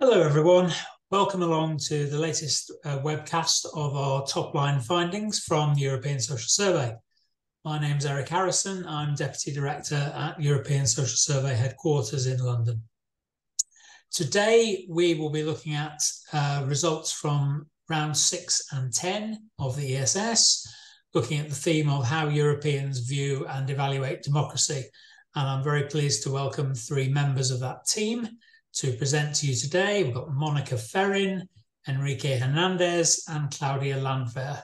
Hello everyone, welcome along to the latest webcast of our top-line findings from the European Social Survey. My name's Eric Harrison, I'm Deputy Director at European Social Survey headquarters in London. Today we will be looking at results from round 6 and 10 of the ESS, looking at the theme of how Europeans view and evaluate democracy. And I'm very pleased to welcome 3 members of that team to present to you today. We've got Mónica Ferrín, Enrique Hernandez, and Claudia Landwehr.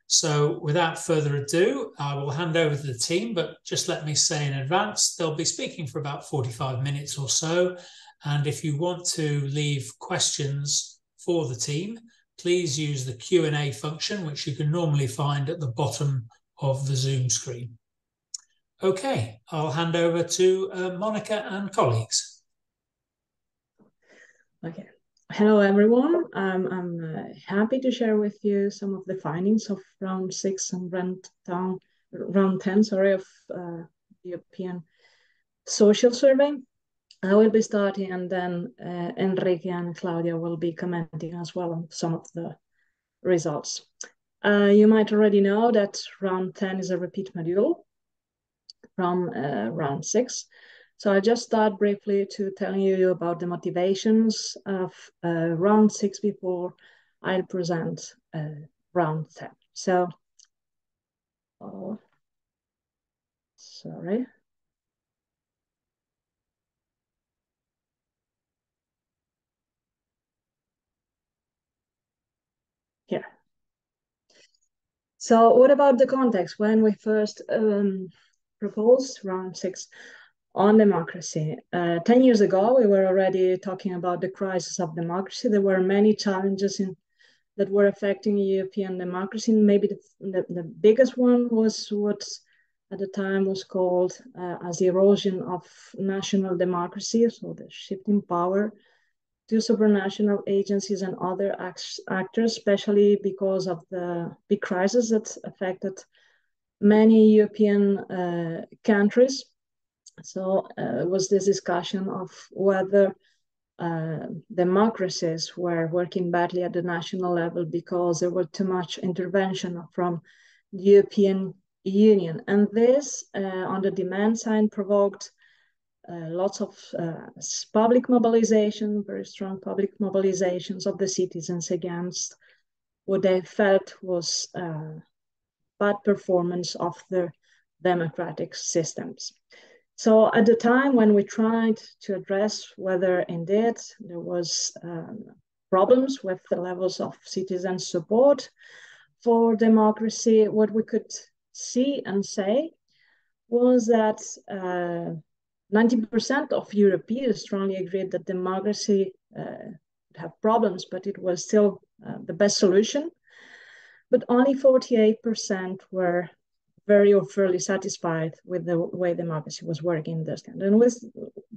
So without further ado, I will hand over to the team, but just let me say in advance, they'll be speaking for about 45 minutes or so. And if you want to leave questions for the team, please use the Q&A function, which you can normally find at the bottom of the Zoom screen. Okay, I'll hand over to Mónica and colleagues. Okay. Hello, everyone. I'm happy to share with you some of the findings of round 6 and round 10, of European Social Survey. I will be starting, and then Enrique and Claudia will be commenting as well on some of the results. You might already know that round 10 is a repeat module from round 6. So I'll just start briefly to telling you about the motivations of round 6 before I'll present round 10. So, sorry. Here. So what about the context when we first proposed round 6? On democracy. 10 years ago, we were already talking about the crisis of democracy. There were many challenges that were affecting European democracy. Maybe the biggest one was what at the time was called as the erosion of national democracy, so the shifting power to supranational agencies and other actors, especially because of the big crisis that affected many European countries. So it was this discussion of whether democracies were working badly at the national level because there was too much intervention from the European Union. And this, on the demand side, provoked lots of public mobilization, very strong public mobilizations of the citizens against what they felt was bad performance of the democratic systems. So at the time when we tried to address whether indeed there was problems with the levels of citizen support for democracy, what we could see and say was that 90% of Europeans strongly agreed that democracy would have problems, but it was still the best solution. But only 48% were very or fairly satisfied with the way democracy was working in this country. And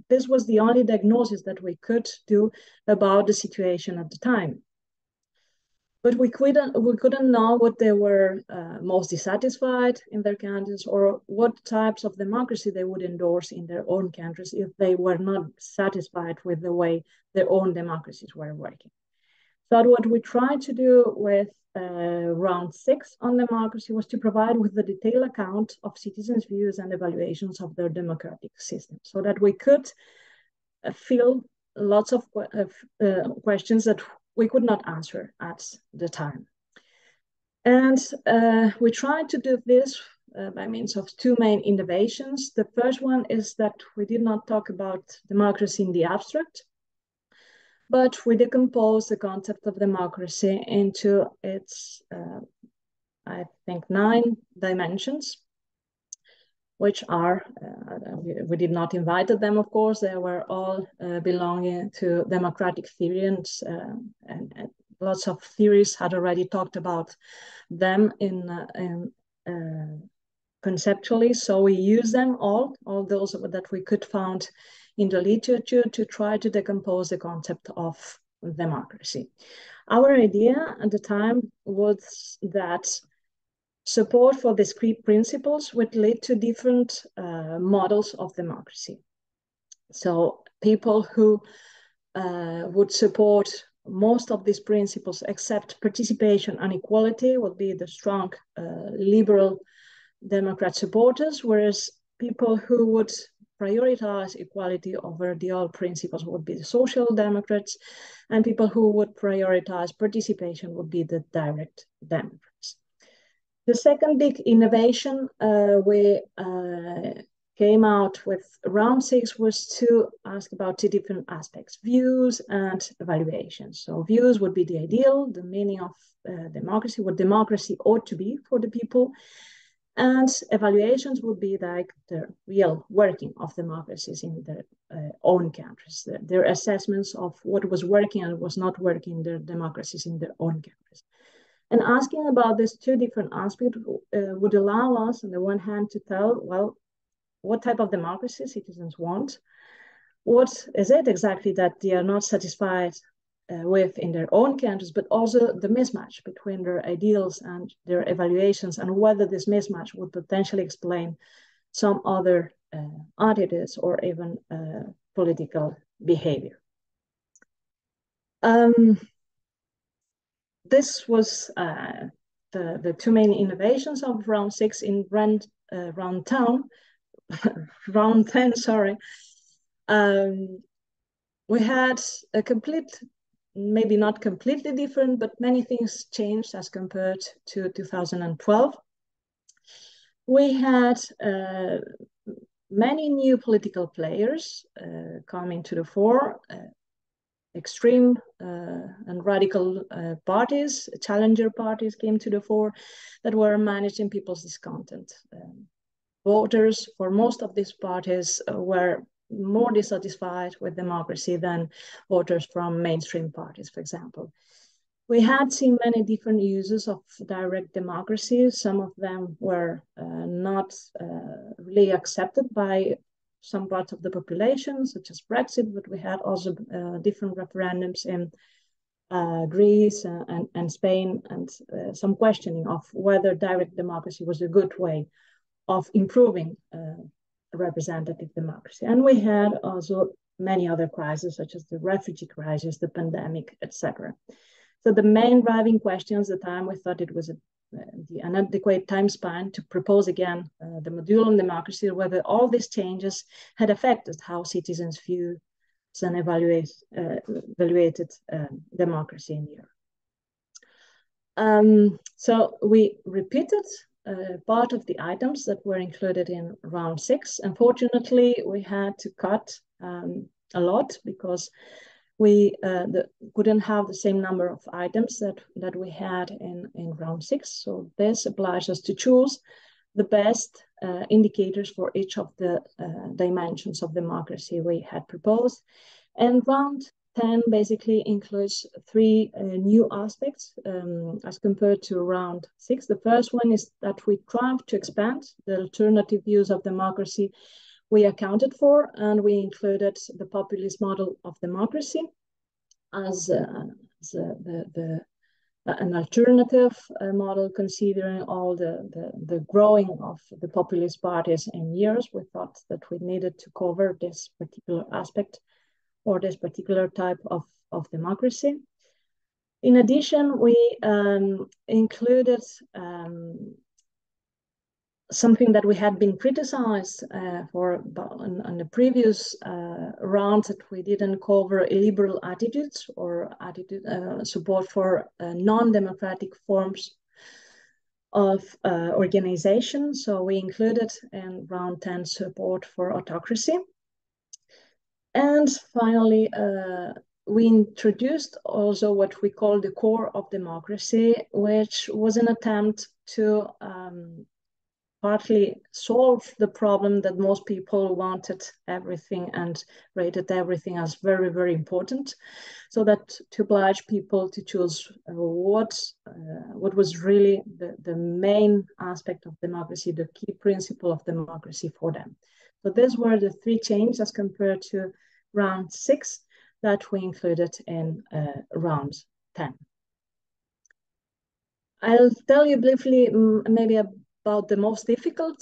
this was the only diagnosis that we could do about the situation at the time. But we couldn't know what they were most dissatisfied in their countries or what types of democracy they would endorse in their own countries if they were not satisfied with the way their own democracies were working. So what we tried to do with round 6 on democracy was to provide with the detailed account of citizens' views and evaluations of their democratic system, so that we could fill lots of questions that we could not answer at the time. And we tried to do this by means of 2 main innovations. The first one is that we did not talk about democracy in the abstract, but we decompose the concept of democracy into its, I think, 9 dimensions, which are, we did not invite them, of course, they were all belonging to democratic theory, and lots of theories had already talked about them conceptually. So we use them all those that we could find in the literature to try to decompose the concept of democracy. Our idea at the time was that support for discrete principles would lead to different models of democracy. So people who would support most of these principles, except participation and equality would be the strong liberal Democrat supporters, whereas people who would prioritize equality over the old principles would be the Social Democrats, and people who would prioritize participation would be the Direct Democrats. The second big innovation we came out with round 6 was to ask about 2 different aspects: views and evaluations. So views would be the ideal, the meaning of democracy, what democracy ought to be for the people. And evaluations would be like the real working of democracies in their own countries, their assessments of what was working and was not working in their democracies in their own countries. And asking about these 2 different aspects would allow us, on the one hand, to tell, well, what type of democracy citizens want, what is it exactly that they are not satisfied with in their own countries, but also the mismatch between their ideals and their evaluations, and whether this mismatch would potentially explain some other attitudes or even political behavior. This was the 2 main innovations of round 6. In round 10, sorry. We had a complete, maybe not completely different, but many things changed as compared to 2012. We had many new political players coming to the fore, extreme and radical parties, challenger parties came to the fore that were managing people's discontent. Voters for most of these parties were more dissatisfied with democracy than voters from mainstream parties, for example. We had seen many different uses of direct democracy. Some of them were not really accepted by some parts of the population, such as Brexit, but we had also different referendums in Greece and Spain, and some questioning of whether direct democracy was a good way of improving representative democracy. And we had also many other crises, such as the refugee crisis, the pandemic, etc. So the main driving questions at the time, we thought it was an adequate time span to propose again the module on democracy, whether all these changes had affected how citizens view and evaluated democracy in Europe. So we repeated part of the items that were included in round 6. Unfortunately, we had to cut a lot because we couldn't have the same number of items that we had in round 6. So this obliged us to choose the best indicators for each of the dimensions of democracy we had proposed. And round 10 basically includes 3 new aspects as compared to round 6. The first one is that we tried to expand the alternative views of democracy we accounted for, and we included the populist model of democracy as an alternative model, considering all the growing of the populist parties in years. We thought that we needed to cover this particular aspect or this particular type of democracy. In addition, we included something that we had been criticized for on the previous round, that we didn't cover illiberal attitudes or support for non-democratic forms of organization. So we included in round 10 support for autocracy. And finally, we introduced also what we call the core of democracy, which was an attempt to partly solve the problem that most people wanted everything and rated everything as very, very important. So that to oblige people to choose what was really the main aspect of democracy, the key principle of democracy for them. So these were the 3 changes as compared to round 6 that we included in round 10. I'll tell you briefly maybe about about the most difficult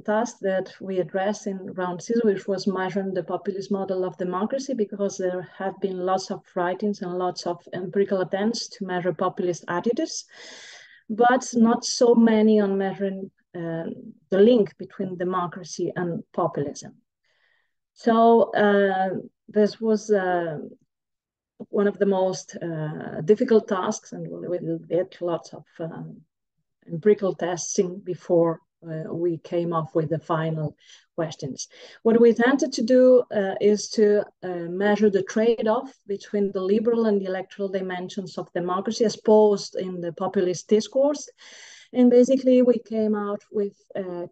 task that we addressed in round 6, which was measuring the populist model of democracy, because there have been lots of writings and lots of empirical attempts to measure populist attitudes, but not so many on measuring the link between democracy and populism. So this was one of the most difficult tasks, and we did lots of empirical testing before we came up with the final questions. What we intended to do is to measure the trade-off between the liberal and the electoral dimensions of democracy as posed in the populist discourse. And basically, we came out with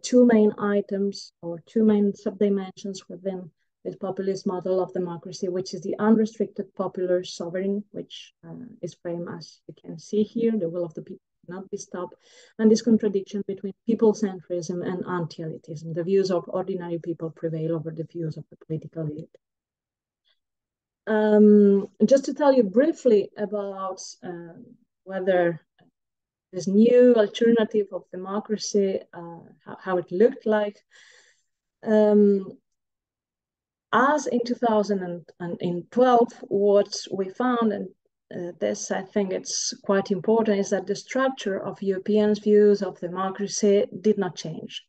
two main items or two main subdimensions within this populist model of democracy, which is the unrestricted popular sovereign, which is framed as you can see here, the will of the people not be stopped, and this contradiction between people-centrism and anti-elitism. The views of ordinary people prevail over the views of the political elite. Just to tell you briefly about whether this new alternative of democracy, how it looked like. As in 2012, what we found, and this I think it's quite important, is that the structure of Europeans' views of democracy did not change.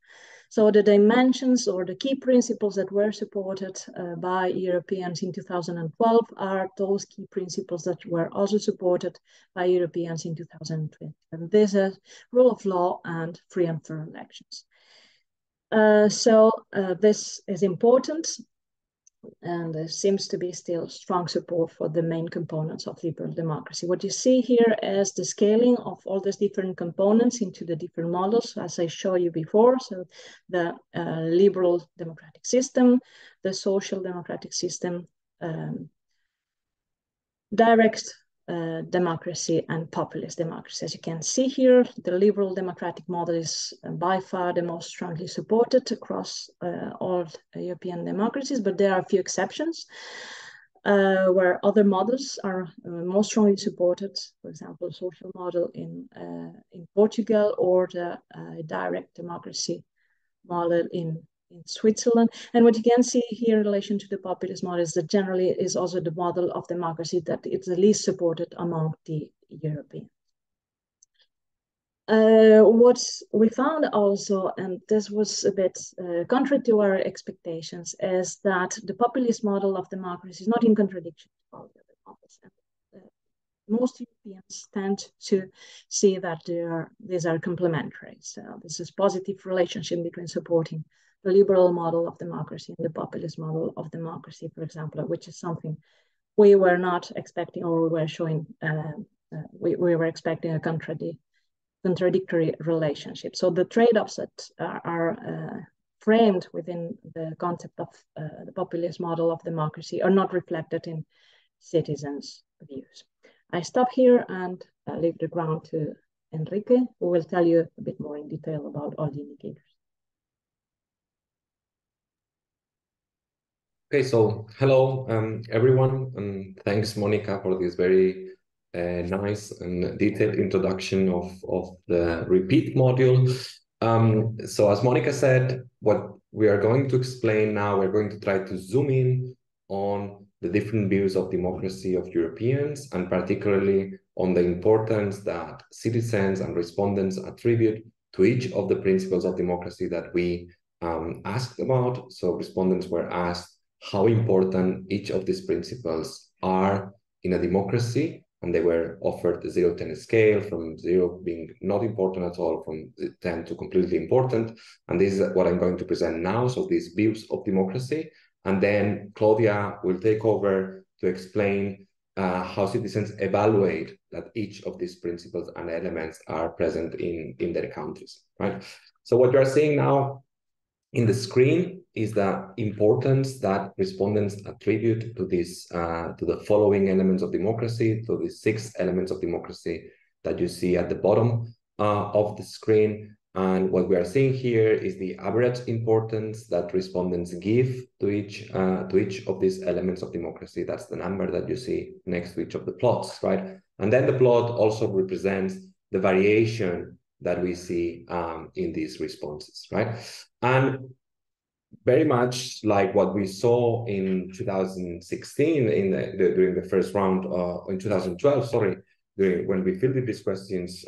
So the dimensions or the key principles that were supported by Europeans in 2012 are those key principles that were also supported by Europeans in 2020. And this is rule of law and free and fair elections. This is important. And there seems to be still strong support for the main components of liberal democracy. What you see here is the scaling of all these different components into the different models, as I showed you before. So the liberal democratic system, the social democratic system, direct democracy, and populist democracy. As you can see here, the liberal democratic model is by far the most strongly supported across all European democracies, but there are a few exceptions where other models are most strongly supported. For example, the social model in Portugal, or the direct democracy model in Switzerland. And what you can see here in relation to the populist model is that generally is also the model of democracy that is the least supported among the Europeans. What we found also, and this was a bit contrary to our expectations, is that the populist model of democracy is not in contradiction to all the other models. Most Europeans tend to see that these are complementary. So this is positive relationship between supporting the liberal model of democracy and the populist model of democracy, for example, which is something we were not expecting, or we were showing, we were expecting a contradictory relationship. So the trade-offs that are framed within the concept of the populist model of democracy are not reflected in citizens' views. I stop here and leave the ground to Enrique, who will tell you a bit more in detail about all the indicators. Okay, so hello everyone, and thanks Monica for this very nice and detailed introduction of the repeat module. So as Monica said, what we are going to explain now, we're going to try to zoom in on the different views of democracy of Europeans, and particularly on the importance that citizens and respondents attribute to each of the principles of democracy that we asked about. So respondents were asked how important each of these principles are in a democracy, and they were offered a 0-10 scale, from 0 being not important at all, from 10 to completely important. And this is what I'm going to present now, so these views of democracy. And then Claudia will take over to explain how citizens evaluate that each of these principles and elements are present in their countries, right? So what you are seeing now in the screen is the importance that respondents attribute to this, to the following elements of democracy, to the 6 elements of democracy that you see at the bottom of the screen. And what we are seeing here is the average importance that respondents give to each of these elements of democracy. That's the number that you see next to each of the plots, right? And then the plot also represents the variation that we see in these responses, right? And very much like what we saw in 2016 during the first round, in 2012, sorry, when we fielded these questions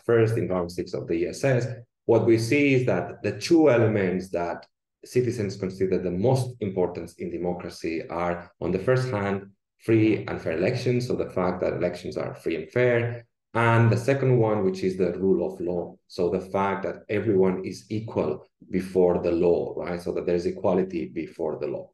first in round 6 of the ESS, what we see is that the two elements that citizens consider the most important in democracy are, on the first hand, free and fair elections, so the fact that elections are free and fair, and the second one, which is the rule of law, so the fact that everyone is equal before the law, right? So that there's equality before the law.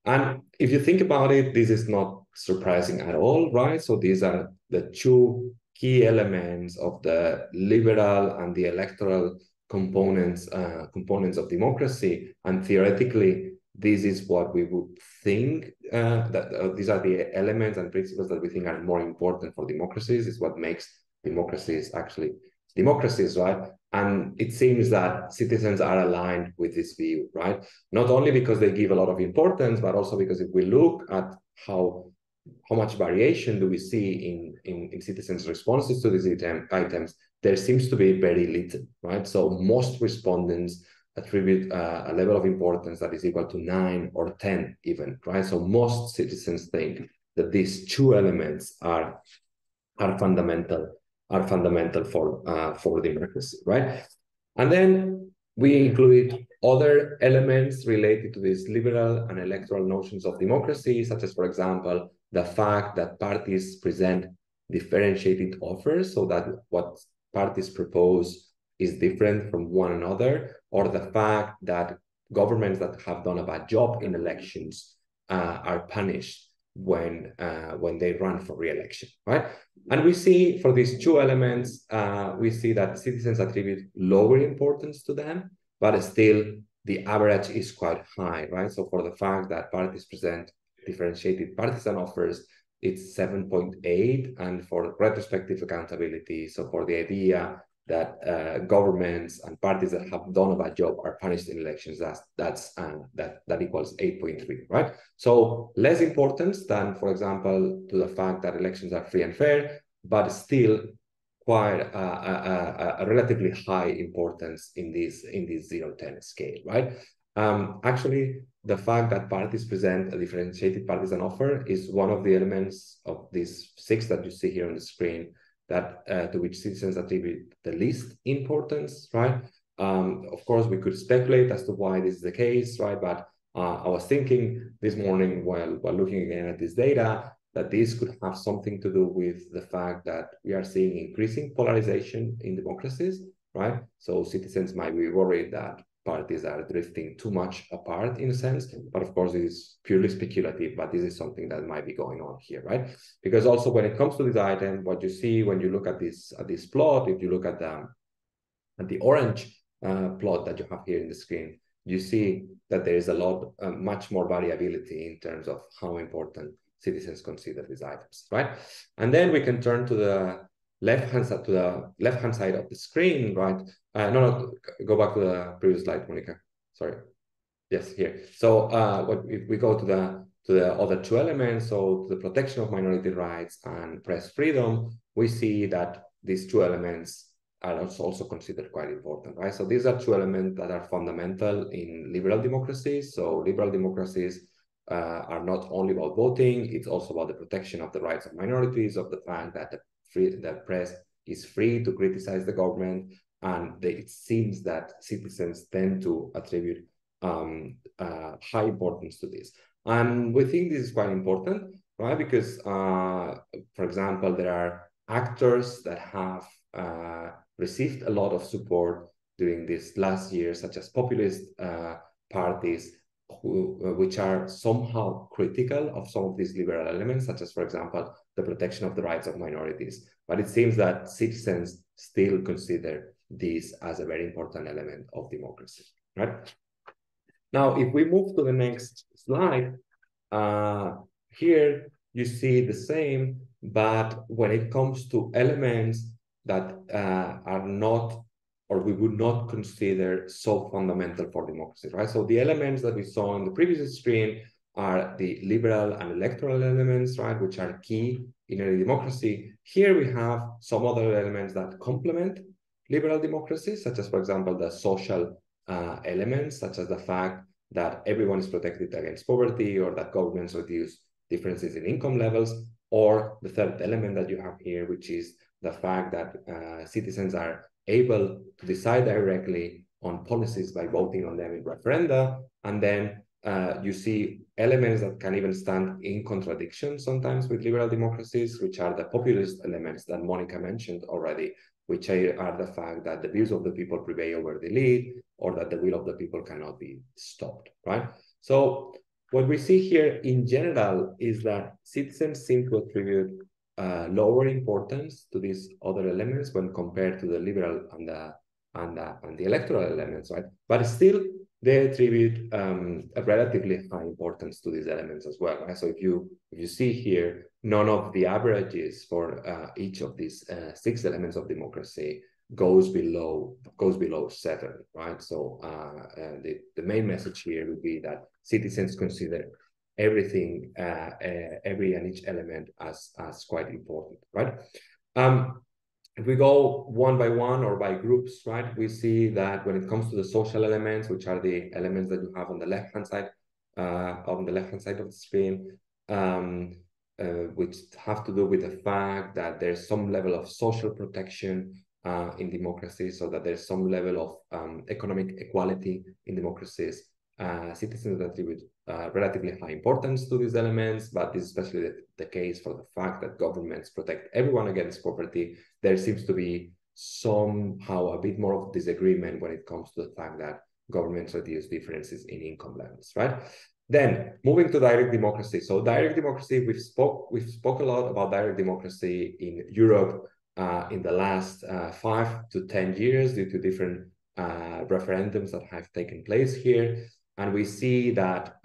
And if you think about it, this is not surprising at all, right? So these are the two key elements of the liberal and the electoral components of democracy. And theoretically, this is what we would think that these are the elements and principles that we think are more important for democracies. Is what makes democracies actually democracies, right? And it seems that citizens are aligned with this view, right? Not only because they give a lot of importance, but also because if we look at how much variation do we see in citizens' responses to these items, there seems to be very little, right? So most respondents attribute a level of importance that is equal to 9 or 10 even, right? So most citizens think that these two elements are fundamental for democracy, right? And then we include other elements related to these liberal and electoral notions of democracy, such as, for example, the fact that parties present differentiated offers, so that what parties propose is different from one another, or the fact that governments that have done a bad job in elections are punished when they run for re-election, right? And we see for these two elements, we see that citizens attribute lower importance to them, but still the average is quite high, right? So for the fact that parties present differentiated partisan offers, it's 7.8, and for retrospective accountability, so for the idea that governments and parties that have done a bad job are punished in elections, that equals 8.3, right? So less importance than, for example, to the fact that elections are free and fair, but still quite a relatively high importance in this 0-10 scale, right? Actually, the fact that parties present a differentiated partisan offer is one of the elements of these 6 that you see here on the screen that to which citizens attribute the least importance, right? Of course, we could speculate as to why this is the case, right? But I was thinking this morning while looking again at this data that this could have something to do with the fact that we are seeing increasing polarization in democracies, right? So citizens might be worried that parties are drifting too much apart in a sense, but of course it is purely speculative, but this is something that might be going on here, right? Because also when it comes to this item, what you see when you look at this plot, if you look at the orange plot that you have here in the screen, you see that there is a lot, much more variability in terms of how important citizens consider these items, right? And then we can turn to the left-hand side of the screen, right? No, go back to the previous slide, Monica. Sorry. Yes, here. So if we go to the other two elements, so to the protection of minority rights and press freedom, we see that these two elements are also considered quite important, right? So these are two elements that are fundamental in liberal democracies. So liberal democracies are not only about voting, it's also about the protection of the rights of minorities, of the fact that the press is free to criticize the government, and it seems that citizens tend to attribute high importance to this. And we think this is quite important, right? Because, for example, there are actors that have received a lot of support during this last year, such as populist parties, which are somehow critical of some of these liberal elements, such as, for example, the protection of the rights of minorities. But it seems that citizens still consider this as a very important element of democracy, right? Now, if we move to the next slide, here you see the same, but when it comes to elements that are not, or we would not consider so fundamental for democracy, right? So the elements that we saw on the previous screen are the liberal and electoral elements, right, which are key in a democracy. Here we have some other elements that complement liberal democracies, such as, for example, the social elements, such as the fact that everyone is protected against poverty, or that governments reduce differences in income levels, or the third element that you have here, which is the fact that citizens are able to decide directly on policies by voting on them in referenda. And then you see elements that can even stand in contradiction sometimes with liberal democracies, which are the populist elements that Monica mentioned already, which are the fact that the views of the people prevail over the elite, or that the will of the people cannot be stopped, right? So what we see here in general is that citizens seem to attribute lower importance to these other elements when compared to the liberal and the electoral elements, right? But still, they attribute a relatively high importance to these elements as well, right? So if you see here, none of the averages for each of these 6 elements of democracy goes below 7, right? So the main message here would be that citizens consider everything, every and each element as quite important, right? If we go one by one or by groups, right, we see that when it comes to the social elements, which are the elements that you have on the left-hand side, of the screen, which have to do with the fact that there's some level of social protection in democracy, so that there's some level of economic equality in democracies. Citizens attribute relatively high importance to these elements, but this is especially the case for the fact that governments protect everyone against poverty. There seems to be somehow a bit more of disagreement when it comes to the fact that governments reduce differences in income levels, right? Then moving to direct democracy. So direct democracy, we've spoke a lot about direct democracy in Europe in the last 5 to 10 years due to different referendums that have taken place here. And we see that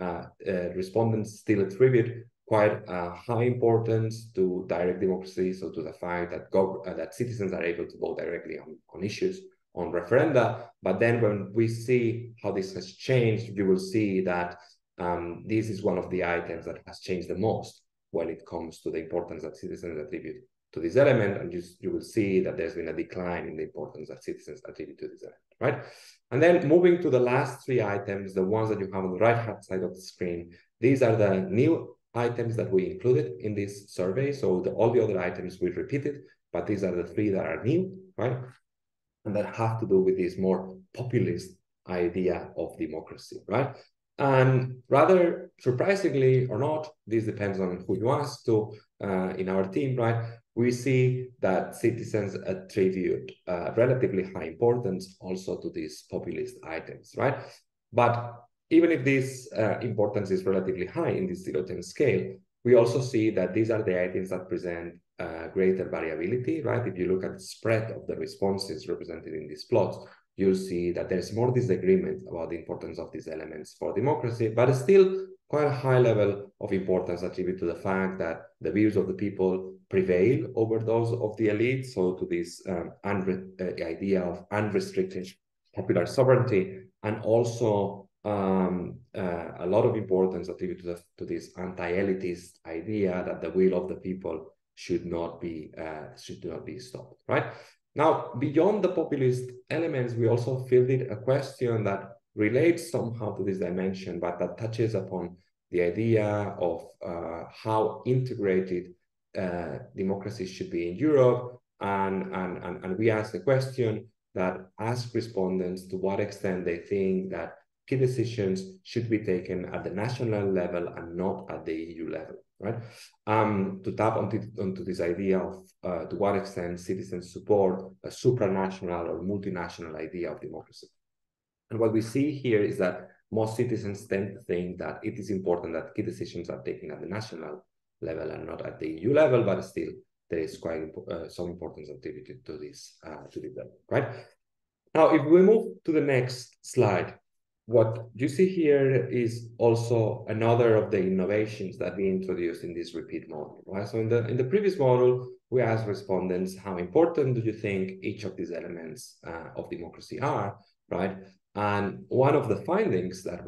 respondents still attribute quite high importance to direct democracy, so to the fact that that citizens are able to vote directly on issues, on referenda. But then when we see how this has changed, you will see that this is one of the items that has changed the most when it comes to the importance that citizens attribute to this element, and you will see that there's been a decline in the importance that citizens attribute to this element, right? And then moving to the last 3 items, the ones that you have on the right-hand side of the screen, these are the new items that we included in this survey. So all the other items we repeated, but these are the 3 that are new, right? And that have to do with this more populist idea of democracy, right? And rather surprisingly or not, this depends on who you ask to in our team, right? We see that citizens attribute relatively high importance also to these populist items, right? But even if this importance is relatively high in this 0-10 scale, we also see that these are the items that present greater variability, right? If you look at the spread of the responses represented in these plots, you'll see that there's more disagreement about the importance of these elements for democracy, but still quite a high level of importance attributed to the fact that the views of the people prevail over those of the elite. So to this idea of unrestricted popular sovereignty, and also a lot of importance attributed to this anti-elitist idea that the will of the people should not be stopped, right? Now, beyond the populist elements, we also fielded a question that relates somehow to this dimension, but that touches upon the idea of how integrated democracy should be in Europe. And we asked the question that asked respondents to what extent they think that key decisions should be taken at the national level and not at the EU level, right? To tap onto this idea of to what extent citizens support a supranational or multinational idea of democracy. And what we see here is that most citizens tend to think that it is important that key decisions are taken at the national level and not at the EU level, but still there is quite some importance attributed to this level, right? Now, if we move to the next slide, what you see here is also another of the innovations that we introduced in this repeat model, right? So in the previous model, we asked respondents, how important do you think each of these elements of democracy are, right? And one of the findings that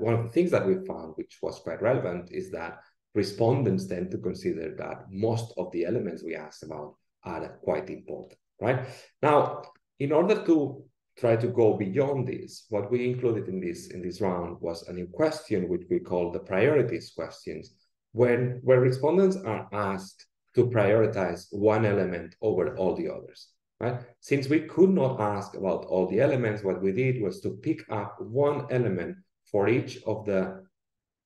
one of the things that we found, which was quite relevant, is that respondents tend to consider that most of the elements we asked about are quite important, right? Now, in order to try to go beyond this, what we included in this round was a new question, which we call the priorities questions, where respondents are asked to prioritize one element over all the others, right? Since we could not ask about all the elements, what we did was to pick up one element for each of the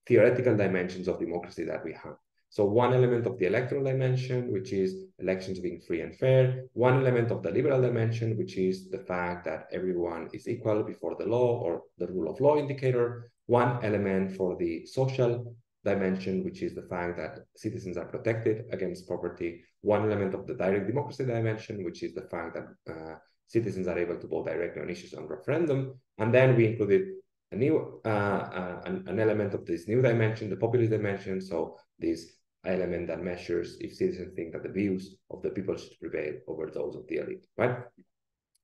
theoretical dimensions of democracy that we have. So one element of the electoral dimension, which is elections being free and fair, one element of the liberal dimension, which is the fact that everyone is equal before the law, or the rule of law indicator, one element for the social dimension, which is the fact that citizens are protected against property, one element of the direct democracy dimension, which is the fact that citizens are able to vote directly on issues on referendum, and then we included a new an element of this new dimension, the populist dimension, so this element that measures if citizens think that the views of the people should prevail over those of the elite, right?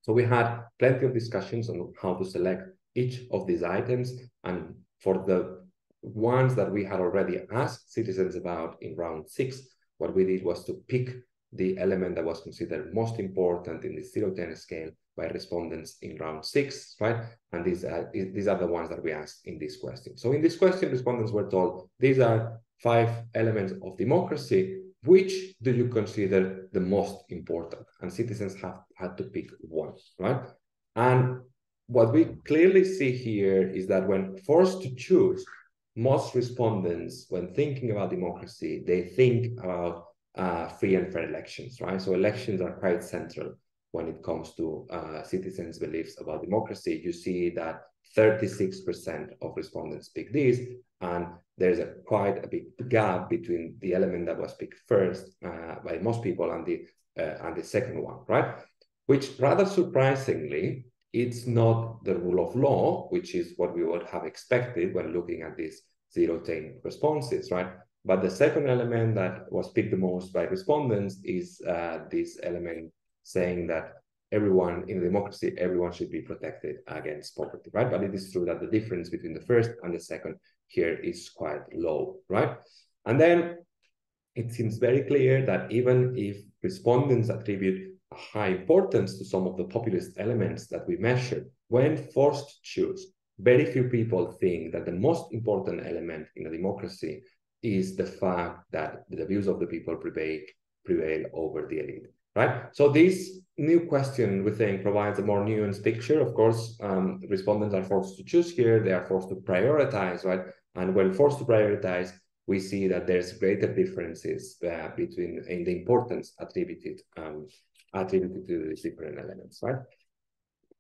So we had plenty of discussions on how to select each of these items, and for the ones that we had already asked citizens about in round 6, what we did was to pick the element that was considered most important in the 0-10 scale by respondents in round 6, right? And these are the ones that we asked in this question. So in this question, respondents were told, these are 5 elements of democracy. Which do you consider the most important? And citizens have had to pick one, right? And what we clearly see here is that when forced to choose, most respondents, when thinking about democracy, they think about free and fair elections, right? So elections are quite central when it comes to citizens' beliefs about democracy. You see that 36% of respondents pick this, and there's quite a big gap between the element that was picked first by most people and the second one, right? Which, rather surprisingly, it's not the rule of law, which is what we would have expected when looking at these 0-10 responses, right? But the second element that was picked the most by respondents is this element saying that everyone in a democracy, everyone should be protected against poverty, right? But it is true that the difference between the first and the second here is quite low, right? And then it seems very clear that even if respondents attribute a high importance to some of the populist elements that we measured, when forced to choose, very few people think that the most important element in a democracy is the fact that the views of the people prevail over the elite, right? So this new question, we think, provides a more nuanced picture. Of course, respondents are forced to choose here. They are forced to prioritize, right? And when forced to prioritize, we see that there's greater differences in the importance attributed to these different elements, right?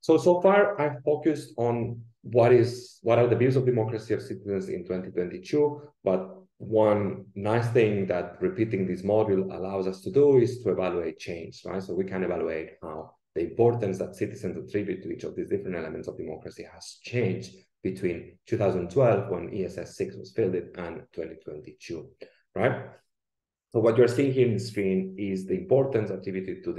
So far, I've focused on what are the views of democracy of citizens in 2022, but one nice thing that repeating this module allows us to do is to evaluate change, right? So we can evaluate how the importance that citizens attribute to each of these different elements of democracy has changed between 2012, when ESS 6 was fielded, and 2022, right? So what you're seeing here in the screen is the importance attributed to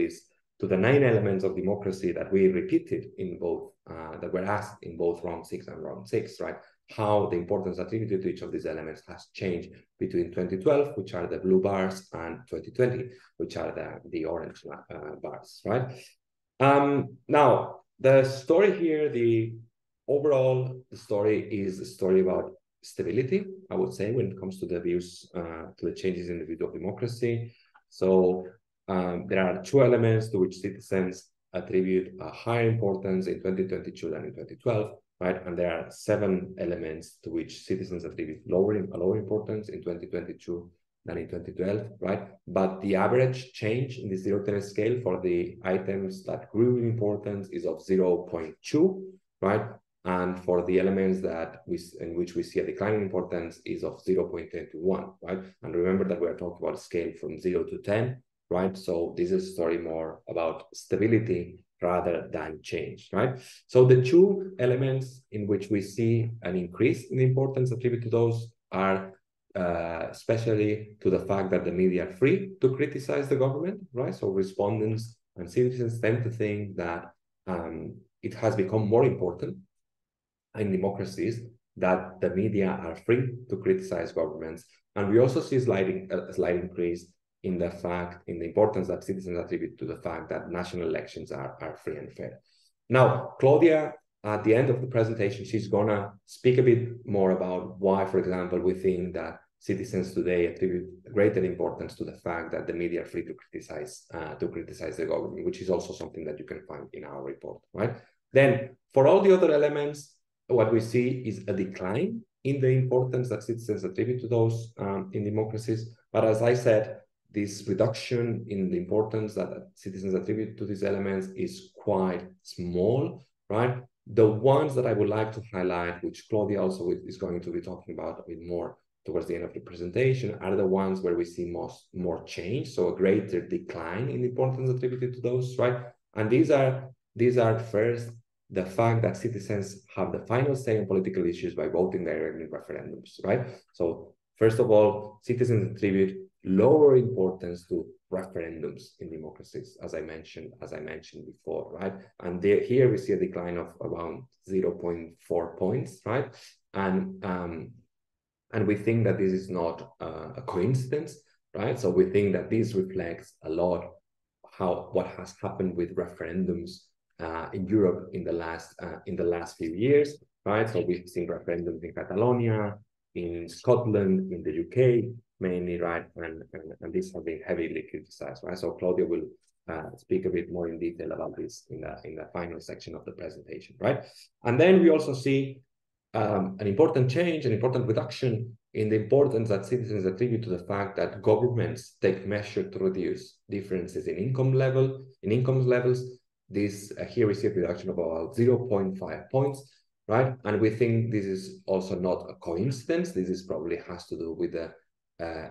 the 9 elements of democracy that we repeated in both, that were asked in both round 6 and round 6, right? How the importance attributed to each of these elements has changed between 2012, which are the blue bars, and 2020, which are the orange bars, right? Now, the story here, the story is a story about stability, I would say, when it comes to the views, to the changes in the view of democracy. So there are 2 elements to which citizens attribute a higher importance in 2022 than in 2012, right? And there are 7 elements to which citizens attribute a lower importance in 2022 than in 2012, right? But the average change in the 0-10 scale for the items that grew in importance is of 0.2, right? And for the elements in which we see a decline in importance is of 0.10 to 1, right? And remember that we're talking about a scale from 0 to 10, right? So this is a story more about stability rather than change, right? So the 2 elements in which we see an increase in importance attributed to those are especially to the fact that the media are free to criticize the government, right? So respondents and citizens tend to think that it has become more important in democracies that the media are free to criticize governments. And we also see a slight increase in the importance that citizens attribute to the fact that national elections are free and fair. Now, Claudia, at the end of the presentation, she's gonna speak a bit more about why, for example, we think that citizens today attribute greater importance to the fact that the media are free to criticize the government, which is also something that you can find in our report, right? Then, for all the other elements, what we see is a decline in the importance that citizens attribute to those in democracies. But as I said, this reduction in the importance that citizens attribute to these elements is quite small, right? The ones that I would like to highlight, which Claudia also is going to be talking about a bit more towards the end of the presentation, are the ones where we see more change, so a greater decline in the importance attributed to those, right? And these are first, the fact that citizens have the final say on political issues by voting directly in referendums, right? So first of all, citizens attribute lower importance to referendums in democracies, as I mentioned before, right? And here we see a decline of around 0.4 points, right? And we think that this is not a coincidence, right? So we think that this reflects a lot what has happened with referendums in Europe in the last few years, right? So we've seen referendums in Catalonia, in Scotland, in the UK, mainly, right? And these have been heavily criticized, right? So Claudia will speak a bit more in detail about this in the final section of the presentation, right? And then we also see an important change, an important reduction in the importance that citizens attribute to the fact that governments take measures to reduce differences in income levels. This here we see a reduction of about 0.5 points, right? And we think this is also not a coincidence. This is probably has to do with the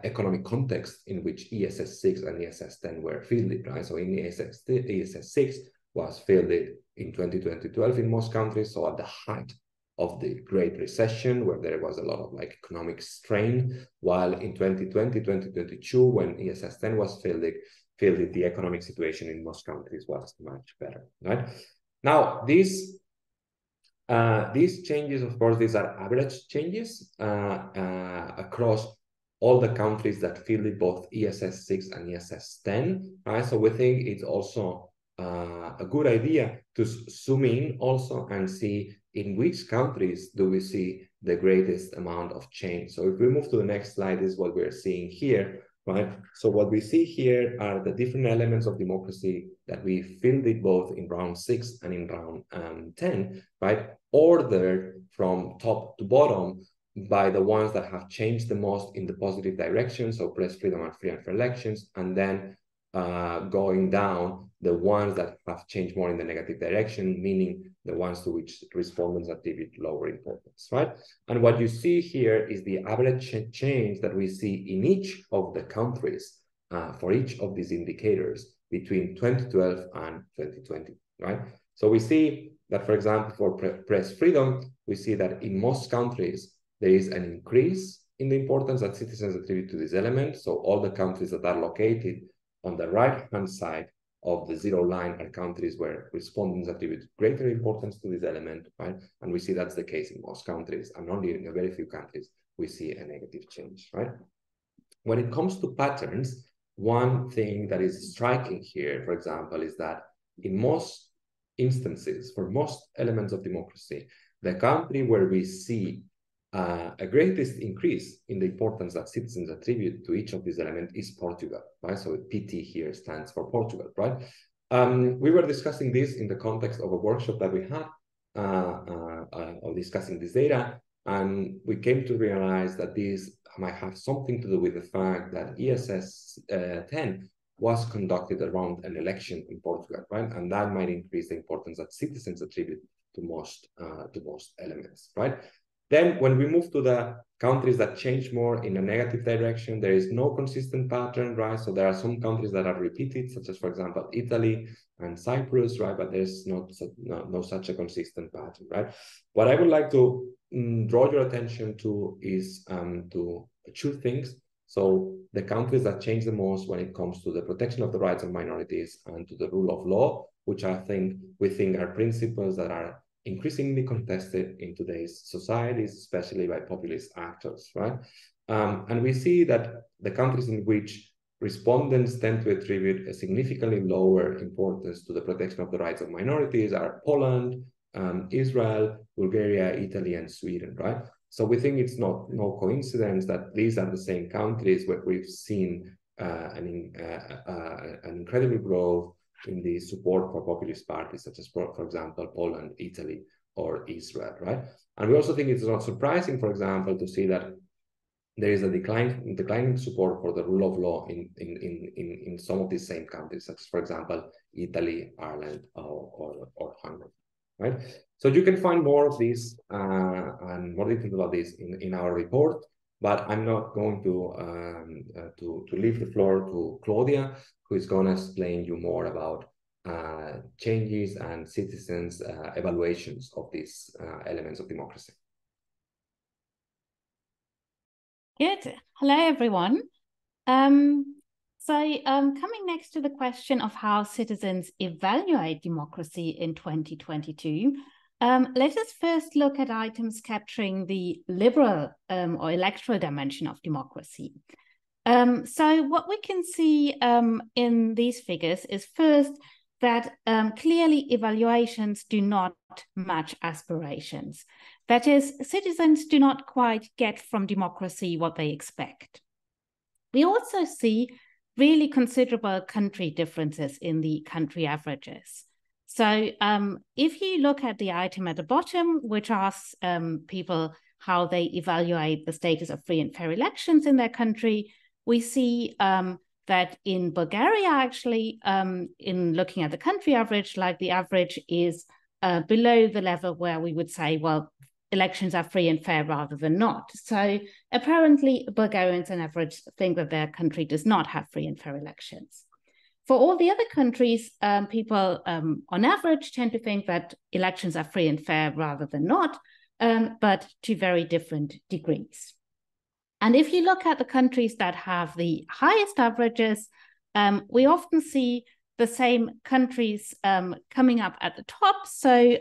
economic context in which ESS 6 and ESS 10 were fielded, right? So in ESS 6 was fielded in 2012 in most countries, so at the height of the Great Recession, where there was a lot of like economic strain, while in 2020, 2022, when ESS 10 was fielded, the economic situation in most countries was much better, right? Now, these changes, of course, these are average changes across all the countries that fielded both ESS 6 and ESS 10, right? So we think it's also a good idea to zoom in also and see in which countries do we see the greatest amount of change. So if we move to the next slide, this is what we're seeing here, right? So what we see here are the different elements of democracy that we fielded both in round 6 and in round 10, right? Ordered from top to bottom by the ones that have changed the most in the positive direction, so press freedom and free and fair elections, and then going down, the ones that have changed more in the negative direction, meaning the ones to which respondents attribute lower importance, right? And what you see here is the average change that we see in each of the countries for each of these indicators between 2012 and 2020, right? So we see that, for example, for press freedom, we see that in most countries, there is an increase in the importance that citizens attribute to this element. So all the countries that are located on the right-hand side of the zero line are countries where respondents attribute greater importance to this element, right? And we see that's the case in most countries, and only in a very few countries we see a negative change, right? When it comes to patterns, one thing that is striking here, for example, is that in most instances, for most elements of democracy, the country where we see a greatest increase in the importance that citizens attribute to each of these elements is Portugal, right? So PT here stands for Portugal, right? We were discussing this in the context of a workshop that we had of discussing this data, and we came to realize that this might have something to do with the fact that ESS 10 was conducted around an election in Portugal, right? And that might increase the importance that citizens attribute to most elements, right? Then when we move to the countries that change more in a negative direction, there is no consistent pattern, right? So there are some countries that are repeated, such as, for example, Italy and Cyprus, right? But there's no such a consistent pattern, right? What I would like to draw your attention to is to two things. So the countries that change the most when it comes to the protection of the rights of minorities and to the rule of law, which we think are principles that are increasingly contested in today's societies, especially by populist actors, right? And we see that the countries in which respondents tend to attribute a significantly lower importance to the protection of the rights of minorities are Poland, Israel, Bulgaria, Italy, and Sweden, right? So we think it's no coincidence that these are the same countries where we've seen an incredible growth in the support for populist parties, such as, for example, Poland, Italy, or Israel, right? And we also think it's not surprising, for example, to see that there is a declining support for the rule of law in some of these same countries, such as, for example, Italy, Ireland, or Hungary, right? So you can find more of these and more details about this in our report, but I'm not going to leave the floor to Claudia, who is going to explain you more about changes and citizens' evaluations of these elements of democracy. Good. Hello, everyone. Coming next to the question of how citizens evaluate democracy in 2022, let us first look at items capturing the liberal or electoral dimension of democracy. So what we can see in these figures is first that clearly evaluations do not match aspirations. That is, citizens do not quite get from democracy what they expect. We also see really considerable country differences in the country averages. So if you look at the item at the bottom, which asks people how they evaluate the status of free and fair elections in their country, we see that in Bulgaria, actually, in looking at the country average, like the average is below the level where we would say, well, elections are free and fair rather than not. So apparently Bulgarians on average think that their country does not have free and fair elections. For all the other countries, people on average tend to think that elections are free and fair rather than not, but to very different degrees. And if you look at the countries that have the highest averages, we often see the same countries coming up at the top. So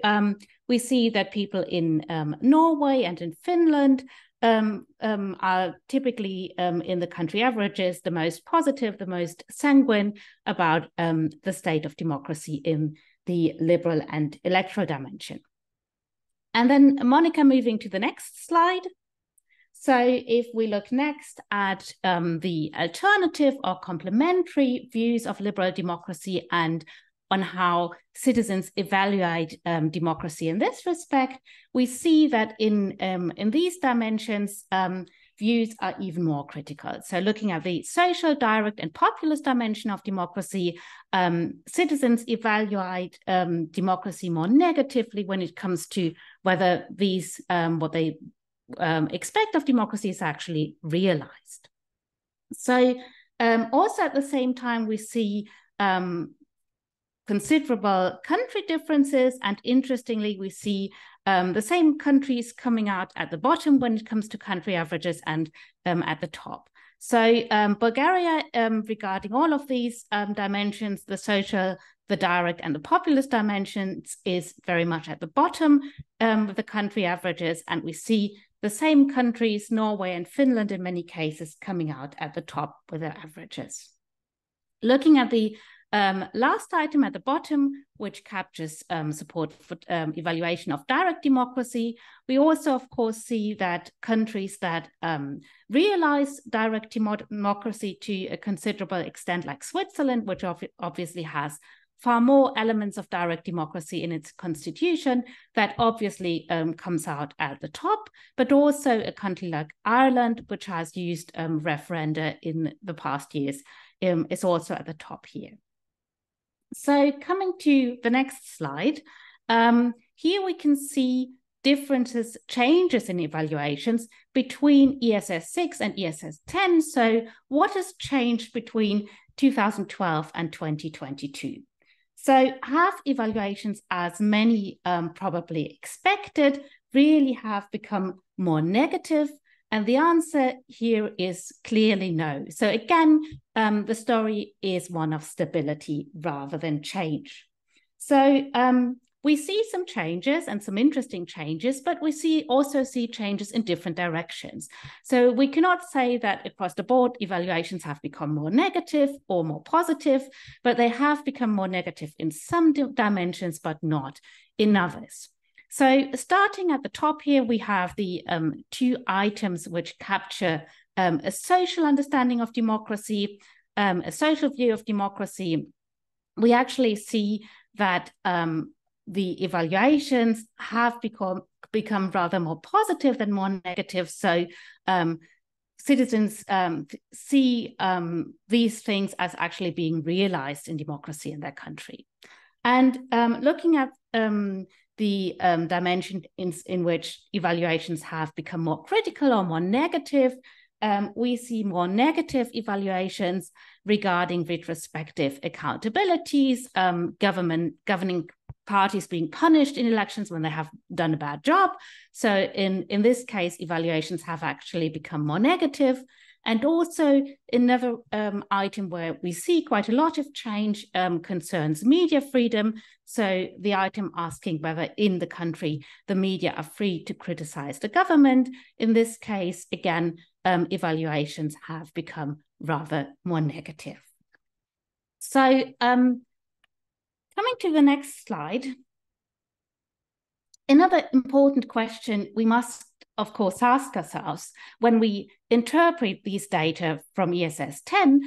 we see that people in Norway and in Finland are typically in the country averages the most positive, the most sanguine about the state of democracy in the liberal and electoral dimension. And then Monica, moving to the next slide. So if we look next at the alternative or complementary views of liberal democracy and on how citizens evaluate democracy in this respect, we see that in these dimensions, views are even more critical. So looking at the social, direct, and populist dimension of democracy, citizens evaluate democracy more negatively when it comes to whether these, what they expect of democracy is actually realized. So also at the same time, we see considerable country differences, and interestingly, we see the same countries coming out at the bottom when it comes to country averages and at the top. So Bulgaria, regarding all of these dimensions, the social, the direct, and the populist dimensions, is very much at the bottom with the country averages, and we see the same countries, Norway and Finland, in many cases, coming out at the top with their averages. Looking at the last item at the bottom, which captures support for evaluation of direct democracy, we also, of course, see that countries that realize direct democracy to a considerable extent, like Switzerland, which obviously has far more elements of direct democracy in its constitution, that obviously comes out at the top, but also a country like Ireland, which has used referenda in the past years, is also at the top here. So coming to the next slide, here we can see differences, changes in evaluations between ESS 6 and ESS 10. So what has changed between 2012 and 2022? So have evaluations, as many probably expected, really have become more negative? And the answer here is clearly no. So again, the story is one of stability rather than change. So we see some changes and some interesting changes, but we also see changes in different directions. So we cannot say that across the board evaluations have become more negative or more positive, but they have become more negative in some dimensions, but not in others. So starting at the top here, we have the two items which capture a social understanding of democracy, a social view of democracy. We actually see that the evaluations have become rather more positive than more negative. So citizens see these things as actually being realized in democracy in their country. And looking at the dimension in which evaluations have become more critical or more negative, we see more negative evaluations regarding retrospective accountabilities, governing parties being punished in elections when they have done a bad job. So in this case, evaluations have actually become more negative. And also another item where we see quite a lot of change concerns media freedom. So the item asking whether in the country the media are free to criticize the government. In this case, again, evaluations have become rather more negative. So coming to the next slide, another important question we must, of course, ask ourselves when we interpret these data from ESS 10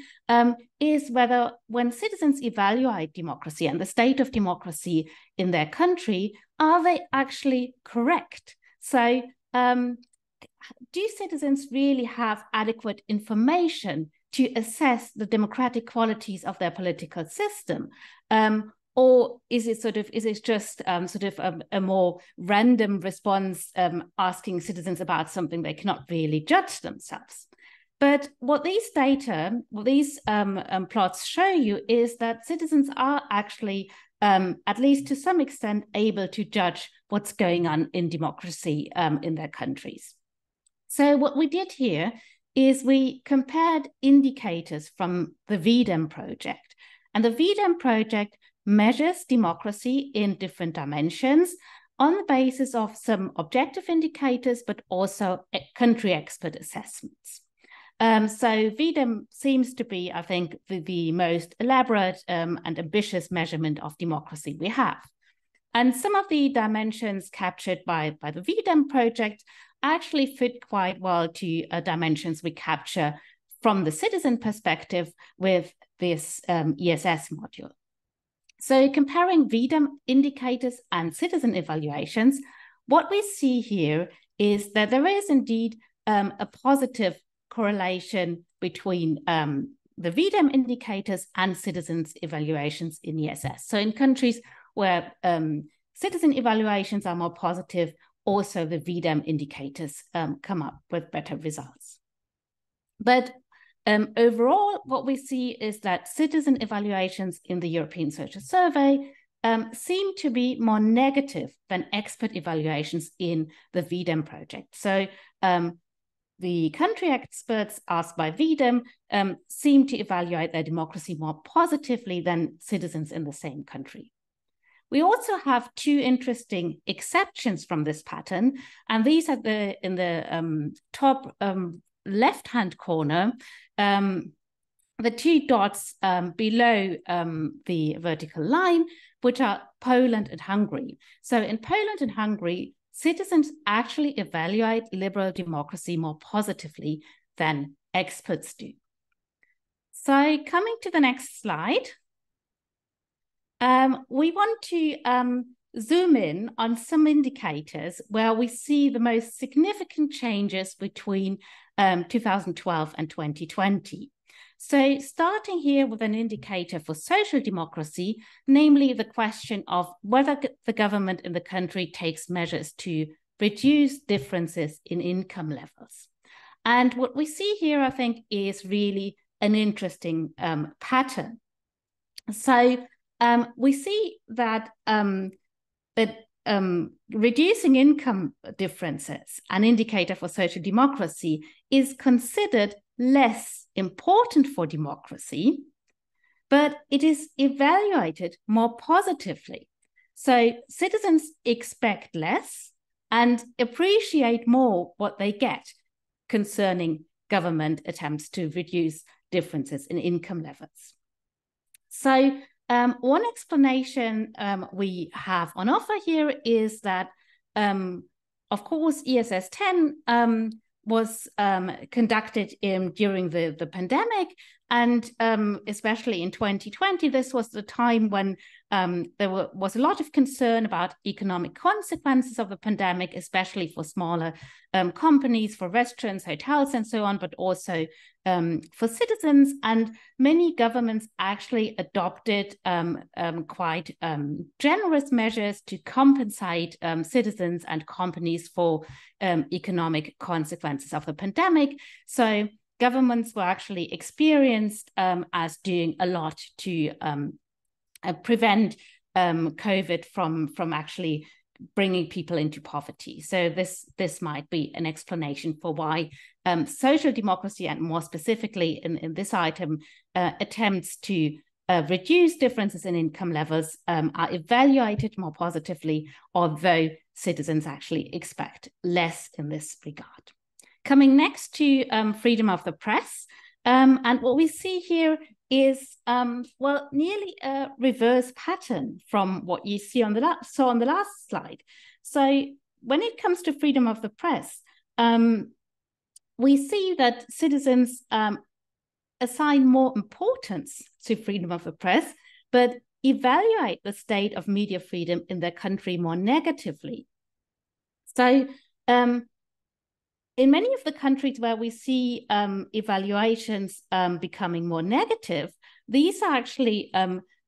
is whether when citizens evaluate democracy and the state of democracy in their country, are they actually correct? So do citizens really have adequate information to assess the democratic qualities of their political system? Or is it just a more random response asking citizens about something they cannot really judge themselves? But what these plots show you is that citizens are actually, at least to some extent, able to judge what's going on in democracy in their countries. So what we did here is we compared indicators from the VDEM project. And the VDEM project measures democracy in different dimensions on the basis of some objective indicators, but also country expert assessments. So VDEM seems to be, I think, the most elaborate and ambitious measurement of democracy we have. And some of the dimensions captured by the VDEM project actually fit quite well to dimensions we capture from the citizen perspective with this ESS module. So comparing VDEM indicators and citizen evaluations, what we see here is that there is indeed a positive correlation between the VDEM indicators and citizens evaluations in ESS. So in countries where citizen evaluations are more positive, also the VDEM indicators come up with better results. But overall, what we see is that citizen evaluations in the European Social Survey seem to be more negative than expert evaluations in the VDEM project. So the country experts asked by VDEM seem to evaluate their democracy more positively than citizens in the same country. We also have two interesting exceptions from this pattern, and these are in the top left-hand corner, the two dots below the vertical line, which are Poland and Hungary. So in Poland and Hungary, citizens actually evaluate liberal democracy more positively than experts do. So coming to the next slide, we want to zoom in on some indicators where we see the most significant changes between 2012 and 2020. So starting here with an indicator for social democracy, namely the question of whether the government in the country takes measures to reduce differences in income levels. And what we see here, I think, is really an interesting pattern. So we see that reducing income differences, an indicator for social democracy, is considered less important for democracy, but it is evaluated more positively. So citizens expect less and appreciate more what they get concerning government attempts to reduce differences in income levels. So one explanation we have on offer here is that, of course, ESS 10 was conducted during the pandemic, and especially in 2020, this was the time when there was a lot of concern about economic consequences of the pandemic, especially for smaller companies, for restaurants, hotels, and so on, but also for citizens. And many governments actually adopted quite generous measures to compensate citizens and companies for economic consequences of the pandemic. So governments were actually experienced as doing a lot to prevent COVID from actually bringing people into poverty. So this might be an explanation for why social democracy, and more specifically in this item, attempts to reduce differences in income levels are evaluated more positively, although citizens actually expect less in this regard. Coming next to freedom of the press, and what we see here is, well, nearly a reverse pattern from what you see on the last slide. So when it comes to freedom of the press, we see that citizens assign more importance to freedom of the press, but evaluate the state of media freedom in their country more negatively. So in many of the countries where we see evaluations becoming more negative, these are actually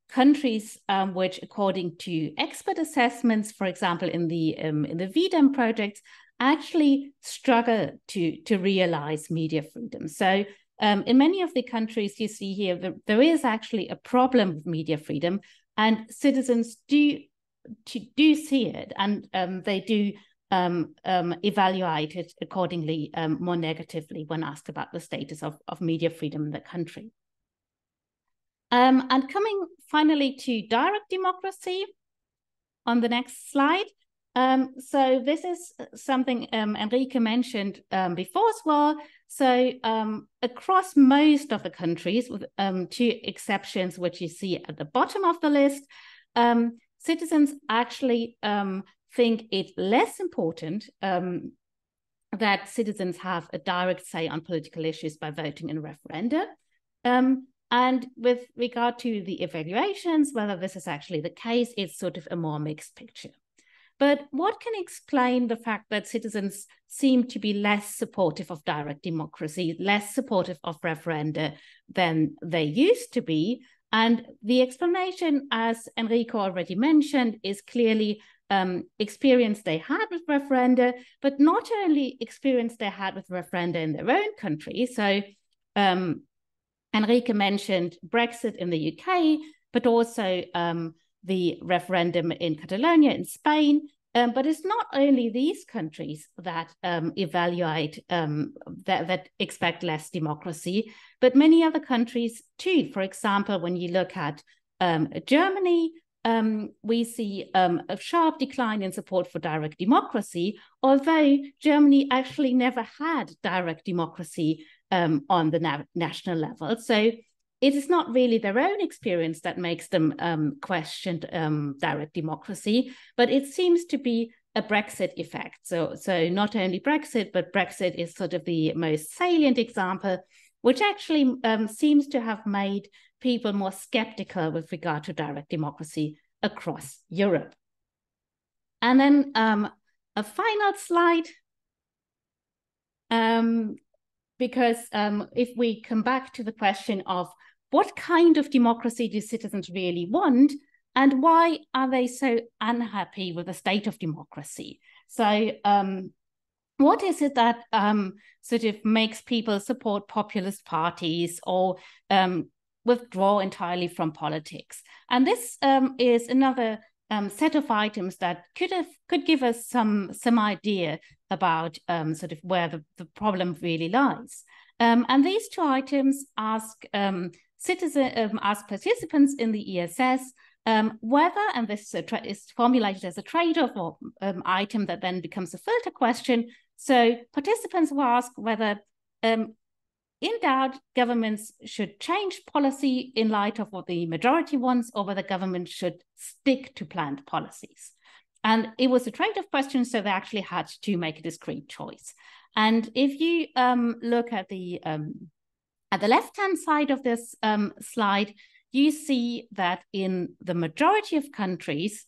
countries which, according to expert assessments, for example, in the VDEM projects, actually struggle to realize media freedom. So in many of the countries you see here, there is actually a problem with media freedom, and citizens do see it, and they do evaluate it accordingly more negatively when asked about the status of media freedom in the country. And coming finally to direct democracy on the next slide. So this is something Enrique mentioned before as well. So across most of the countries, with two exceptions, which you see at the bottom of the list, citizens actually think it's less important that citizens have a direct say on political issues by voting in referenda. And with regard to the evaluations, whether this is actually the case, it's sort of a more mixed picture. But what can explain the fact that citizens seem to be less supportive of direct democracy, less supportive of referenda than they used to be? And the explanation, as Enrico already mentioned, is clearly experience they had with referenda, but not only experience they had with referenda in their own country. So Enrique mentioned Brexit in the UK, but also the referendum in Catalonia in Spain. But it's not only these countries that evaluate, that expect less democracy, but many other countries too. For example, when you look at Germany, we see a sharp decline in support for direct democracy, although Germany actually never had direct democracy on the national level. So it is not really their own experience that makes them question direct democracy, but it seems to be a Brexit effect. So not only Brexit, but Brexit is sort of the most salient example, which actually seems to have made people more skeptical with regard to direct democracy across Europe. And then a final slide, because if we come back to the question of what kind of democracy do citizens really want, and why are they so unhappy with the state of democracy? So what is it that sort of makes people support populist parties or withdraw entirely from politics? And this is another set of items that could give us some idea about sort of where the problem really lies. And these two items ask participants in the ESS whether, and this is formulated as a trade-off or item that then becomes a filter question. So participants will ask whether, in doubt, governments should change policy in light of what the majority wants, or whether government should stick to planned policies. And it was a trade-off question, so they actually had to make a discrete choice. And if you look at the left-hand side of this slide, you see that in the majority of countries,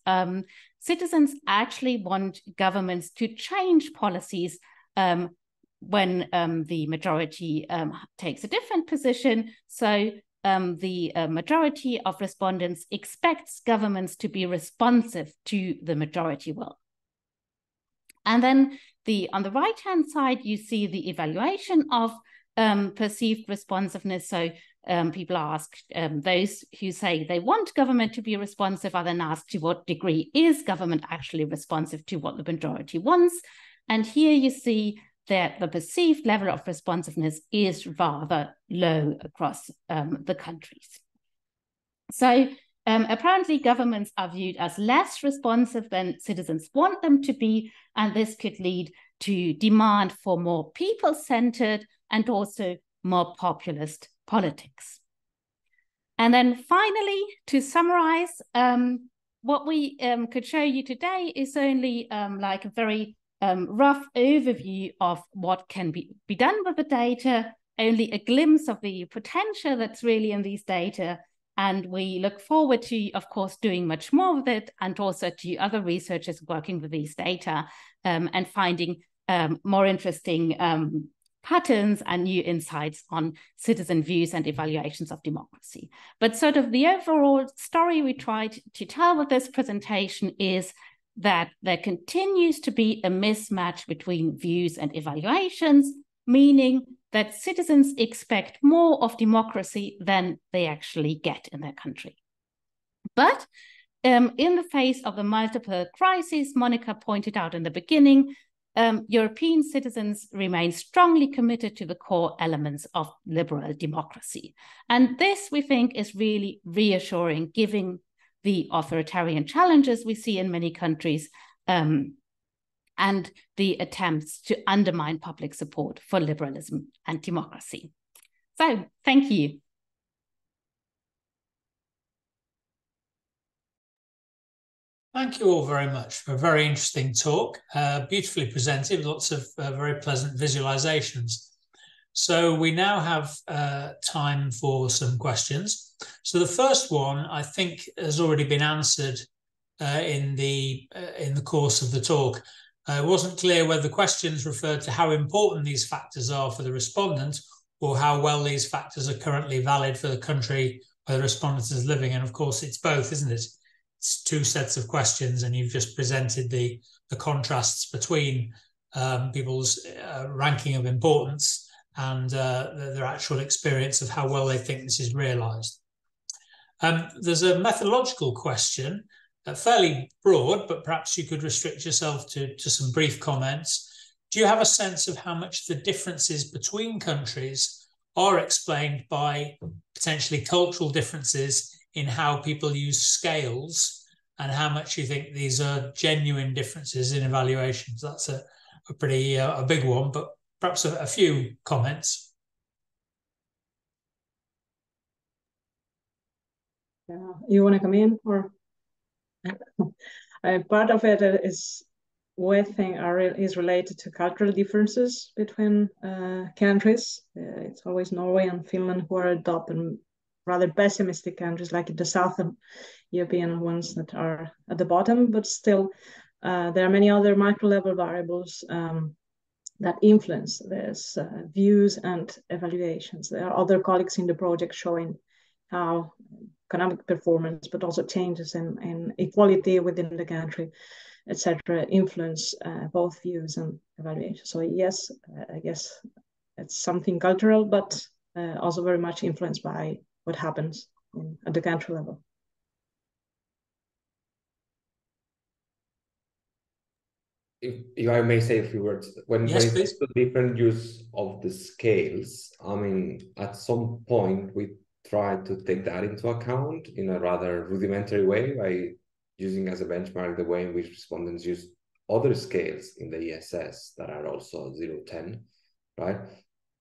citizens actually want governments to change policies when the majority takes a different position. So the majority of respondents expects governments to be responsive to the majority will. And then on the right-hand side, you see the evaluation of perceived responsiveness. So people ask, those who say they want government to be responsive are then asked to what degree is government actually responsive to what the majority wants. And here you see that the perceived level of responsiveness is rather low across the countries. So apparently governments are viewed as less responsive than citizens want them to be, and this could lead to demand for more people-centered and also more populist politics. And then finally, to summarize, what we could show you today is only like a very rough overview of what can be done with the data, only a glimpse of the potential that's really in these data. And we look forward to, of course, doing much more with it, and also to other researchers working with these data and finding more interesting patterns and new insights on citizen views and evaluations of democracy. But sort of the overall story we tried to tell with this presentation is that there continues to be a mismatch between views and evaluations, meaning that citizens expect more of democracy than they actually get in their country. But in the face of the multiple crises Monica pointed out in the beginning, European citizens remain strongly committed to the core elements of liberal democracy. And this, we think, is really reassuring, given the authoritarian challenges we see in many countries and the attempts to undermine public support for liberalism and democracy. So, thank you. Thank you all very much for a very interesting talk, beautifully presented, lots of very pleasant visualizations. So we now have time for some questions. So the first one, I think, has already been answered in the course of the talk. It wasn't clear whether the questions referred to how important these factors are for the respondent, or how well these factors are currently valid for the country where the respondent is living. And of course, it's both, isn't it? It's two sets of questions, and you've just presented the contrasts between people's ranking of importance and their actual experience of how well they think this is realised. There's a methodological question, fairly broad, but perhaps you could restrict yourself to some brief comments. Do you have a sense of how much the differences between countries are explained by potentially cultural differences in how people use scales, and how much you think these are genuine differences in evaluations? That's a pretty a big one, but perhaps a few comments. Yeah, you want to come in, or part of it is we think is related to cultural differences between countries. It's always Norway and Finland who are adopting rather pessimistic countries, like the Southern European ones that are at the bottom, but still there are many other micro-level variables that influence this views and evaluations. There are other colleagues in the project showing how economic performance, but also changes in equality within the country, etc., influence both views and evaluation. So yes, I guess it's something cultural, but also very much influenced by what happens at the country level. If I may say a few words, when it comes to different use of the scales, I mean, at some point we tried to take that into account in a rather rudimentary way by using as a benchmark the way in which respondents use other scales in the ESS that are also 0-10, right?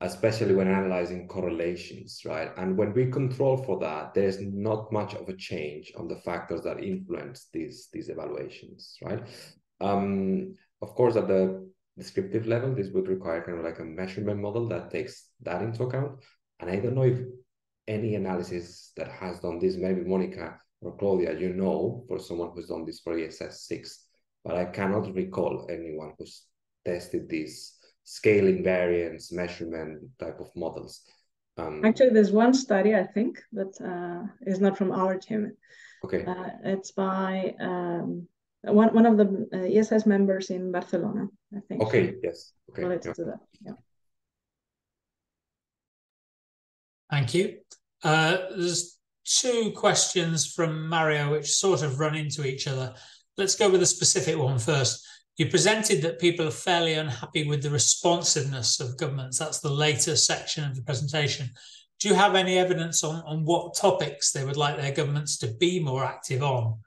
Especially when analyzing correlations, right? And when we control for that, there's not much of a change on the factors that influence these evaluations, right? Of course, at the descriptive level, this would require kind of like a measurement model that takes that into account. And I don't know if any analysis that has done this, maybe Mónica or Claudia, you know, for someone who's done this for ESS 6, but I cannot recall anyone who's tested these scaling variance measurement type of models. Actually, there's one study, I think, that is not from our team. Okay. It's by one of the ESS members in Barcelona, I think. Okay, yes. Okay. Related to that, yeah. Thank you. There's two questions from Mario which sort of run into each other. Let's go with a specific one first. You presented that people are fairly unhappy with the responsiveness of governments. That's the later section of the presentation. Do you have any evidence on what topics they would like their governments to be more active on?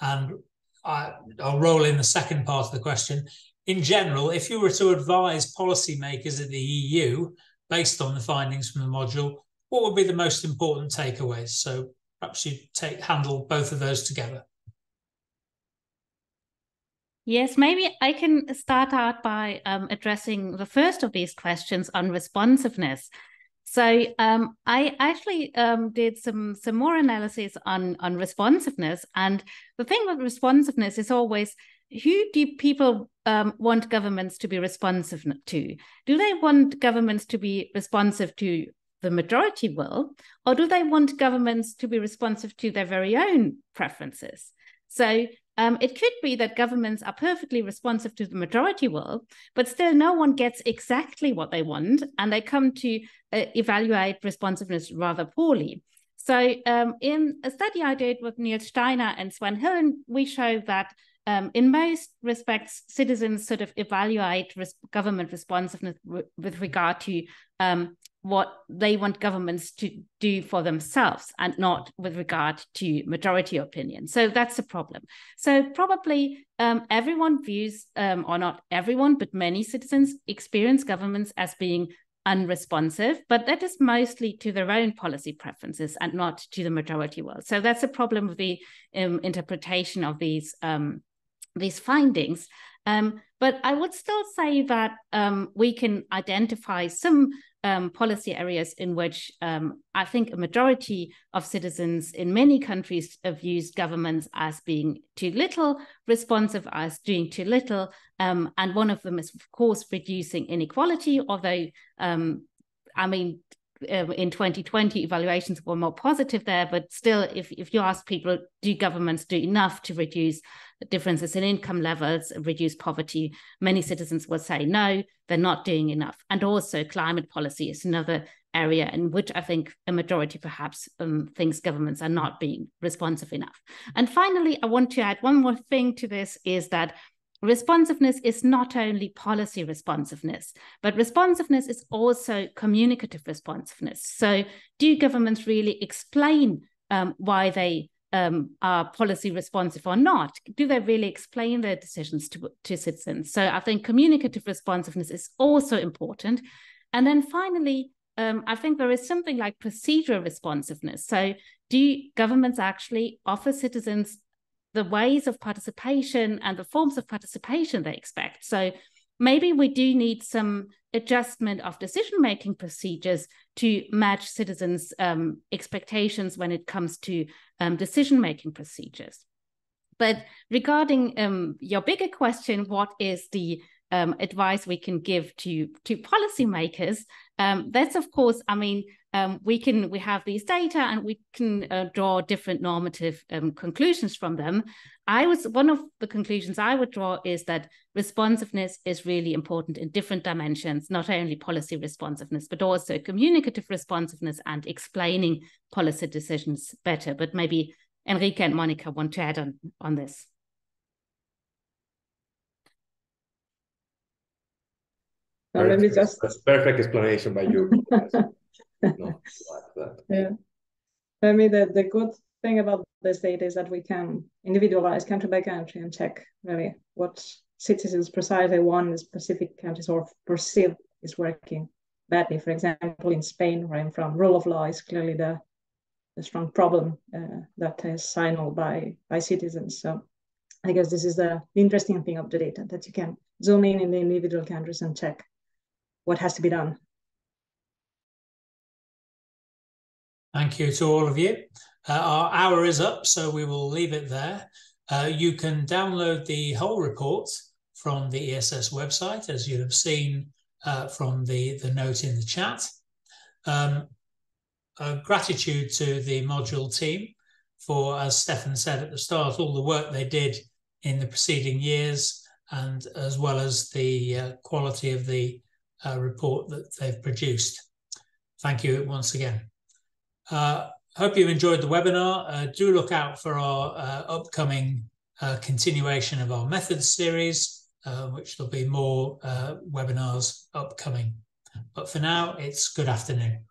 And I'll roll in the second part of the question. In general, if you were to advise policymakers at the EU, based on the findings from the module, what would be the most important takeaways? So perhaps you handle both of those together. Yes, maybe I can start out by addressing the first of these questions on responsiveness. So I actually did some more analysis on responsiveness. And the thing with responsiveness is always, who do people want governments to be responsive to? Do they want governments to be responsive to the majority will, or do they want governments to be responsive to their very own preferences? So it could be that governments are perfectly responsive to the majority will, but still no one gets exactly what they want, and they come to evaluate responsiveness rather poorly. So in a study I did with Niels Steiner and Sven Hillen, we show that in most respects, citizens sort of evaluate government responsiveness with regard to what they want governments to do for themselves and not with regard to majority opinion. So that's a problem. So probably everyone views, or not everyone, but many citizens experience governments as being unresponsive, but that is mostly to their own policy preferences and not to the majority will. So that's a problem with the interpretation of these findings. But I would still say that we can identify some policy areas in which I think a majority of citizens in many countries have used governments as being too little responsive, as doing too little. And one of them is, of course, reducing inequality, although, I mean, in 2020, evaluations were more positive there, but still, if you ask people, do governments do enough to reduce differences in income levels, reduce poverty, many citizens will say no, they're not doing enough. And also climate policy is another area in which I think a majority perhaps thinks governments are not being responsive enough. And finally, I want to add one more thing to this, is that responsiveness is not only policy responsiveness, but responsiveness is also communicative responsiveness. So do governments really explain why they are policy responsive or not? Do they really explain their decisions to citizens? So I think communicative responsiveness is also important. And then finally, I think there is something like procedural responsiveness. So do governments actually offer citizens the ways of participation and the forms of participation they expect? So maybe we do need some adjustment of decision-making procedures to match citizens' expectations when it comes to decision-making procedures. But regarding your bigger question, what is the advice we can give to policymakers? That's, of course, I mean, we have these data and we can draw different normative conclusions from them. One of the conclusions I would draw is that responsiveness is really important in different dimensions, not only policy responsiveness, but also communicative responsiveness and explaining policy decisions better. But maybe Enrique and Mónica want to add on this. Maybe just that's perfect explanation by you. No, yeah. I mean, the good thing about this data is that we can individualize country by country and check really what citizens precisely want in specific countries or perceive is working badly. For example, in Spain, where I'm from, rule of law is clearly the strong problem that is signaled by citizens. So I guess this is the interesting thing of the data, that you can zoom in the individual countries and check what has to be done. Thank you to all of you. Our hour is up, so we will leave it there. You can download the whole report from the ESS website, as you have seen from the note in the chat. Gratitude to the module team for, as Stefan said at the start, all the work they did in the preceding years, and as well as the quality of the report that they've produced. Thank you once again. Hope you've enjoyed the webinar. Do look out for our upcoming continuation of our methods series, which there'll be more webinars upcoming. But for now, it's good afternoon.